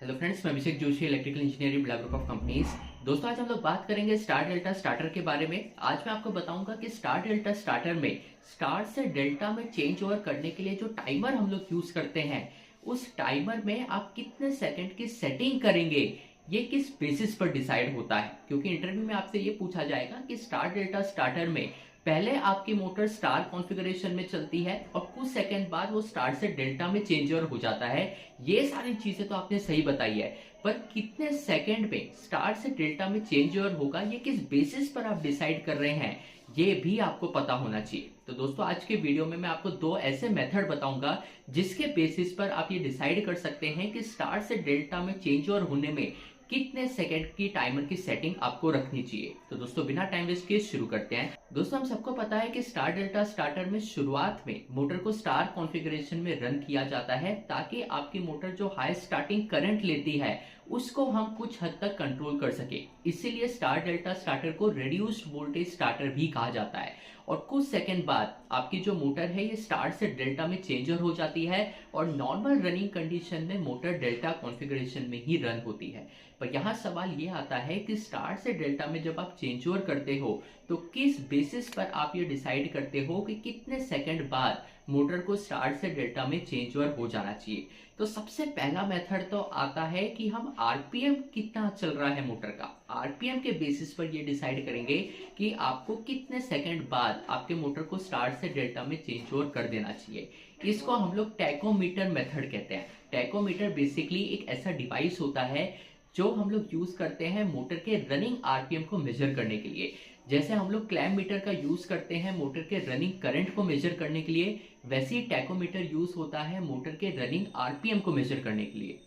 Hello friends, मैं Abhishek Joshi, electrical engineering Birla group of companies. दोस्तों, आज हम लोग बात करेंगे स्टार डेल्टा स्टार्टर के बारे में। आज मैं आपको बताऊंगा कि स्टार डेल्टा स्टार्टर में स्टार से डेल्टा में चेंज ओवर करने के लिए जो टाइमर हम लोग यूज करते हैं, उस टाइमर में आप कितने सेकंड की सेटिंग करेंगे, ये किस बेसिस पर डिसाइड होता है। क्योंकि इंटरव्यू में आपसे ये पूछा जाएगा कि स्टार डेल्टा स्टार्टर में पहले आपकी मोटर स्टार कॉन्फ़िगरेशन में चलती है और कुछ सेकंड बाद वो स्टार से डेल्टा में चेंज ओवर हो जाता है। ये सारी चीजें तो आपने सही बताई है, पर कितने सेकंड में स्टार से डेल्टा में चेंज ओवर होगा, ये किस बेसिस पर आप डिसाइड कर रहे हैं, ये भी आपको पता होना चाहिए। तो दोस्तों, आज के वीडियो में मैं आपको दो ऐसे मेथड बताऊंगा जिसके बेसिस पर आप ये डिसाइड कर सकते हैं कि स्टार से डेल्टा में चेंज ओवर होने में कितने सेकंड की टाइमर की सेटिंग आपको रखनी चाहिए। तो दोस्तों, बिना टाइम वेस्ट किए शुरू करते हैं। दोस्तों, हम सबको पता है कि स्टार डेल्टा स्टार्टर में शुरुआत में मोटर को स्टार कॉन्फ़िगरेशन में रन किया जाता है ताकि आपकी मोटर जो हाई स्टार्टिंग करंट लेती है उसको हम कुछ हद तक कंट्रोल कर सके। इसीलिए स्टार डेल्टा स्टार्टर को रिड्यूस्ड वोल्टेज स्टार्टर भी कहा जाता है। और कुछ सेकंड बाद आपकी जो मोटर है ये स्टार से डेल्टा में चेंज हो जाती है और नॉर्मल रनिंग कंडीशन में मोटर डेल्टा कॉन्फ़िगरेशन में ही रन होती है। पर यहाँ सवाल ये आता है कि स्टार से डेल्टा में जब आप चेंज ओवर करते हो तो किस बेसिस पर आप ये डिसाइड करते हो कि कितने सेकंड बाद मोटर को स्टार से डेल्टा में चेंज ओवर हो जाना चाहिए। तो सबसे पहला मेथड तो आता है कि हम आरपीएम कितना चल रहा है मोटर का, आरपीएम के बेसिस पर ये डिसाइड करेंगे कि आपको कितने सेकंड बाद आपके मोटर को स्टार से डेल्टा में चेंज ओवर कर देना चाहिए। इसको हम लोग टैकोमीटर मेथड कहते हैं। टैकोमीटर बेसिकली एक ऐसा डिवाइस होता है जो हम लोग यूज करते हैं मोटर के रनिंग आरपीएम को मेजर करने के लिए। जैसे हम लोग क्लैम्प मीटर का यूज करते हैं मोटर के रनिंग करंट को मेजर करने के लिए, वैसे ही टैकोमीटर यूज होता है मोटर के रनिंग आरपीएम को मेजर करने के लिए।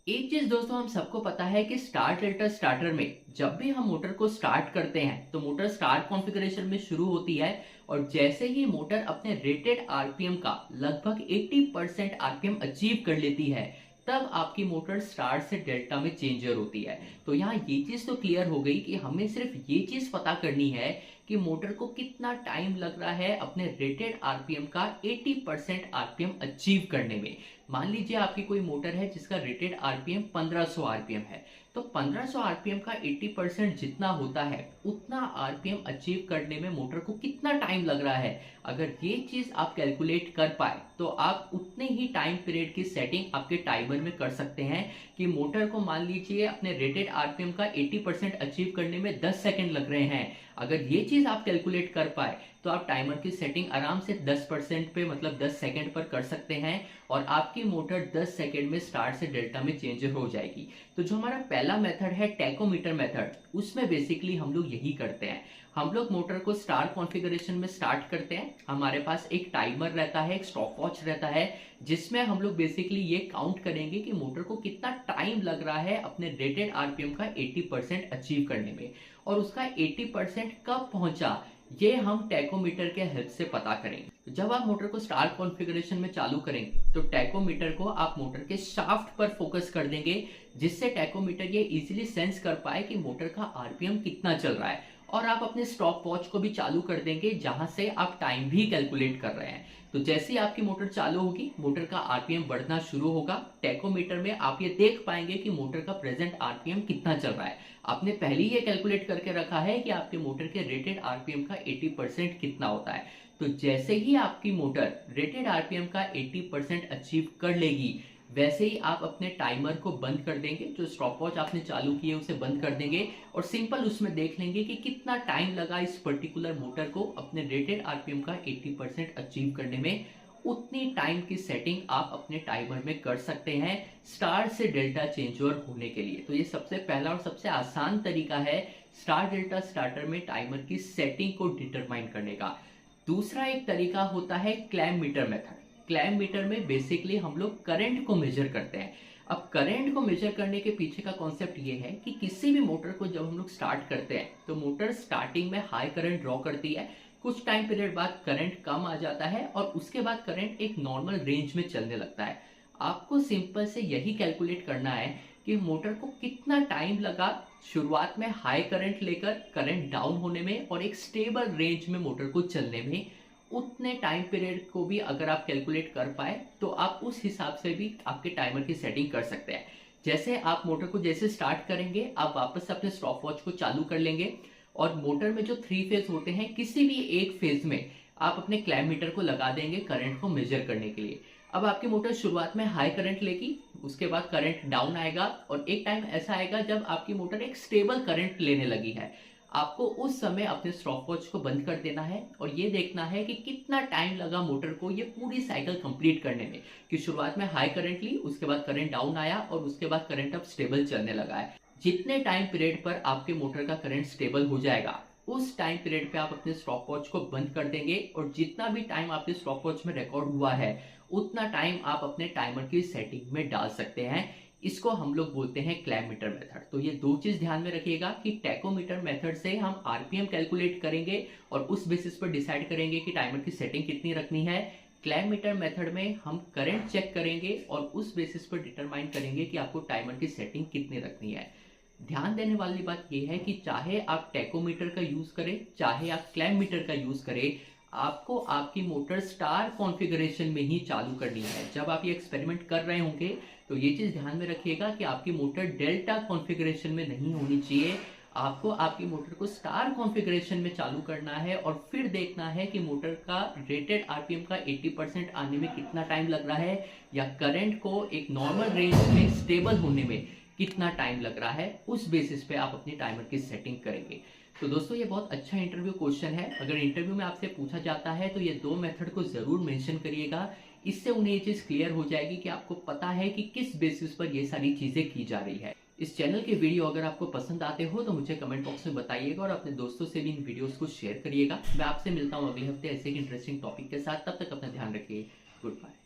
एक चीज दोस्तों, हम सबको पता है कि स्टार डेल्टा स्टार्टर में जब भी हम मोटर को स्टार्ट करते हैं तो मोटर स्टार कॉन्फ़िगरेशन में शुरू होती है और जैसे ही मोटर अपने रेटेड आरपीएम का लगभग 80% आरपीएम अचीव कर लेती है तब आपकी मोटर स्टार से डेल्टा में चेंजर होती है। तो यहाँ ये चीज तो क्लियर हो गई कि हमें सिर्फ ये चीज पता करनी है कि मोटर को कितना टाइम लग रहा है अपने रेटेड आरपीएम का 80% आरपीएम अचीव करने में। मान लीजिए आपकी कोई मोटर है जिसका रेटेड आरपीएम 1500 आरपीएम है, तो 1500 आरपीएम का 80% जितना होता है उतना आरपीएम अचीव करने में मोटर को कितना टाइम लग रहा है, अगर ये चीज आप कैलकुलेट कर पाए तो आप उतने ही टाइम पीरियड की सेटिंग आपके टाइमर में कर सकते हैं कि मोटर को मान लीजिए अपने रेटेड आरपीएम का 80% अचीव करने में 10 सेकंड लग रहे हैं। अगर ये चीज आप कैलकुलेट कर पाए तो आप टाइमर की सेटिंग आराम से 10% पे, मतलब 10 सेकंड पर कर सकते हैं और आपकी मोटर 10 सेकंड में स्टार से डेल्टा में चेंज हो जाएगी। तो जो हमारा पहला मेथड है टैकोमीटर मेथड, उसमें बेसिकली हम लोग यही करते हैं। हम लोग मोटर को स्टार कॉन्फ़िगरेशन में स्टार्ट करते हैं, हमारे पास एक टाइमर रहता है, एक स्टॉप वॉच रहता है, जिसमें हम लोग बेसिकली ये काउंट करेंगे कि मोटर को कितना टाइम लग रहा है अपने रेटेड आरपीएम का 80% अचीव करने में, और उसका 80% कब पहुंचा ये हम टैकोमीटर के हेल्प से पता करेंगे। तो जब आप मोटर को स्टार कॉन्फ़िगरेशन में चालू करेंगे तो टैकोमीटर को आप मोटर के शाफ्ट पर फोकस कर देंगे, जिससे टैकोमीटर ये इजीली सेंस कर पाए कि मोटर का आरपीएम कितना चल रहा है। और आप अपने स्टॉप वॉच को भी चालू कर देंगे जहां से आप टाइम भी कैलकुलेट कर रहे हैं। तो जैसे ही आपकी मोटर चालू होगी मोटर का आरपीएम बढ़ना शुरू होगा। टैकोमीटर में आप ये देख पाएंगे कि मोटर का प्रेजेंट आरपीएम कितना चल रहा है। आपने पहले ही ये कैलकुलेट करके रखा है कि आपके मोटर के रेटेड आरपीएम का 80% कितना होता है। तो जैसे ही आपकी मोटर रेटेड आरपीएम का 80% अचीव कर लेगी, वैसे ही आप अपने टाइमर को बंद कर देंगे, जो स्टॉप वॉच आपने चालू की है उसे बंद कर देंगे और सिंपल उसमें देख लेंगे कि कितना टाइम लगा इस पर्टिकुलर मोटर को अपने रेटेड आरपीएम का 80% अचीव करने में। उतनी टाइम की सेटिंग आप अपने टाइमर में कर सकते हैं स्टार से डेल्टा चेंज ओवर होने के लिए। तो ये सबसे पहला और सबसे आसान तरीका है स्टार डेल्टा स्टार्टर में टाइमर की सेटिंग को डिटरमाइन करने का। दूसरा एक तरीका होता है clamp meter method. Clamp meter में बेसिकली हम लोग करंट को मेजर करते हैं। अब करंट को मेजर करने के पीछे का कॉन्सेप्ट ये है कि किसी भी मोटर को जब हम लोग स्टार्ट करते हैं तो मोटर स्टार्टिंग में हाई करंट ड्रॉ करती है, कुछ टाइम पीरियड बाद करंट कम आ जाता है और उसके बाद करंट एक नॉर्मल रेंज में चलने लगता है। आपको सिंपल से यही कैलकुलेट करना है कि मोटर को कितना टाइम लगा शुरुआत में हाई करंट लेकर करंट डाउन होने में और एक स्टेबल रेंज में मोटर को चलने में। उतने टाइम पीरियड को भी अगर आप कैलकुलेट कर पाए तो आप उस हिसाब से भी आपके टाइमर की सेटिंग कर सकते हैं। जैसे आप मोटर को जैसे स्टार्ट करेंगे, आप वापस से अपने स्टॉप वॉच को चालू कर लेंगे और मोटर में जो 3 फेज होते हैं, किसी भी एक फेज में आप अपने क्लैम मीटर को लगा देंगे करंट को मेजर करने के लिए। अब आपकी मोटर शुरुआत में हाई करंट लेगी, उसके बाद करंट डाउन आएगा और एक टाइम ऐसा आएगा जब आपकी मोटर एक स्टेबल करंट लेने लगी है। आपको उस समय अपने स्टॉप वॉच को बंद कर देना है और ये देखना है कि कितना टाइम लगा मोटर को ये पूरी साइकिल कंप्लीट करने में, कि शुरुआत में हाई करंट ली, उसके बाद करंट डाउन आया और उसके बाद करंट अब स्टेबल चलने लगा है। जितने टाइम पीरियड पर आपके मोटर का करंट स्टेबल हो जाएगा, उस टाइम पीरियड पे आप अपने स्टॉप वॉच को बंद कर देंगे और जितना भी टाइम आपके स्टॉप वॉच में रिकॉर्ड हुआ है उतना टाइम आप अपने टाइमर की सेटिंग में डाल सकते हैं। इसको हम लोग बोलते हैं क्लैम मीटर मेथड। तो ये दो चीज ध्यान में रखिएगा कि टैकोमीटर मेथड से हम आरपीएम कैलकुलेट करेंगे और उस बेसिस पर डिसाइड करेंगे कि टाइमर की सेटिंग कितनी रखनी है। क्लैम मीटर मेथड में हम करंट चेक करेंगे और उस बेसिस पर डिटरमाइन करेंगे कि आपको टाइमर की सेटिंग कितनी रखनी है। ध्यान देने वाली बात यह है कि चाहे आप टैकोमीटर का यूज करें, चाहे आप क्लैम मीटर का यूज करें, आपको आपकी मोटर स्टार कॉन्फ़िगरेशन में ही चालू करनी है। जब आप ये एक्सपेरिमेंट कर रहे होंगे तो ये चीज ध्यान में रखिएगा कि आपकी मोटर डेल्टा कॉन्फ़िगरेशन में नहीं होनी चाहिए। आपको आपकी मोटर को स्टार कॉन्फ़िगरेशन में चालू करना है और फिर देखना है कि मोटर का रेटेड आरपीएम का 80% आने में कितना टाइम लग रहा है या करंट को एक नॉर्मल रेंज में स्टेबल होने में कितना टाइम लग रहा है। उस बेसिस पे आप अपनी टाइमर की सेटिंग करेंगे। तो दोस्तों ये बहुत अच्छा इंटरव्यू क्वेश्चन है। अगर इंटरव्यू में आपसे पूछा जाता है तो ये दो मेथड को जरूर मेंशन करिएगा। इससे उन्हें ये चीज क्लियर हो जाएगी कि आपको पता है कि किस बेसिस पर ये सारी चीजें की जा रही है। इस चैनल के वीडियो अगर आपको पसंद आते हो तो मुझे कमेंट बॉक्स में बताइएगा और अपने दोस्तों से भी इन वीडियोस को शेयर करिएगा। मैं आपसे मिलता हूँ अगले हफ्ते ऐसे एक इंटरेस्टिंग टॉपिक के साथ। तब तक अपना ध्यान रखिए। Good bye.